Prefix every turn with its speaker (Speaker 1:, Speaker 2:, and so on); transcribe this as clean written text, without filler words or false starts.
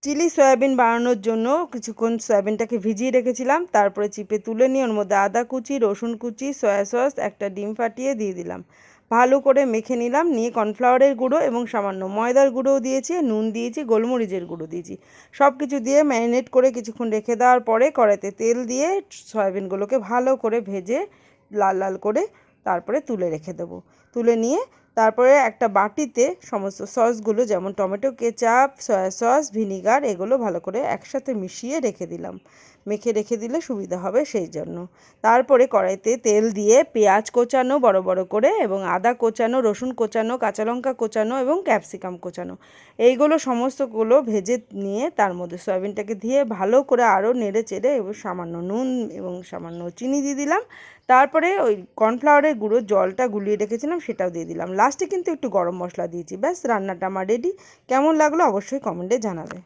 Speaker 1: Chilli soybean বানানোর জন্য কিছুক্ষণ সয়াবিনটাকে ভিজিয়ে রেখেছিলাম, তারপরে চিপে তুলে নিয়ে ওর মধ্যে আদা কুচি, রসুন কুচি, সয়া সস, একটা ডিম ফাটিয়ে দিয়ে দিলাম। ভালো করে মেখে নিলাম, নিয়ে কর্নফ্লাওয়ারের গুঁড়ো এবং সামান্য ময়দার গুঁড়োও দিয়েছি, নুন দিয়েছি, গোলমরিচের গুঁড়ো দিয়েছি। সব কিছু দিয়ে ম্যারিনেট করে কিছুক্ষণ রেখে দেওয়ার পরে কড়াইতে তেল দিয়ে সয়াবিনগুলোকে ভালো করে ভেজে লাল লাল করে তারপরে তুলে রেখে দেবো। তুলে নিয়ে তারপরে একটা বাটিতে সমস্ত সসগুলো, যেমন tomato ketchup, soya sauce, vinegar, এগুলো ভালো করে একসাথে মিশিয়ে রেখে দিলাম। মেখে রেখে দিলে সুবিধা হবে সেই জন্য। তারপরে কড়াইতে তেল দিয়ে পেঁয়াজ কোচানো বড় বড় করে এবং আদা কোচানো, রসুন কোচানো, কাঁচা লঙ্কা কোচানো এবং ক্যাপসিকাম কোচানো, এইগুলো সমস্তগুলো ভেজে নিয়ে তার মধ্যে সয়াবিনটাকে দিয়ে ভালো করে আরও নেড়ে চেড়ে এবং সামান্য নুন এবং সামান্য চিনি দিয়ে দিলাম। তারপরে ওই কর্নফ্লাওয়ারের গুঁড়ো জলটা গুলিয়ে রেখেছিলাম সেটাও দিয়ে দিলাম। লাস্টে কিন্তু একটু গরম মশলা দিয়েছি। ব্যাস, রান্নাটা আমার রেডি। কেমন লাগলো অবশ্যই কমেন্টে জানাবে।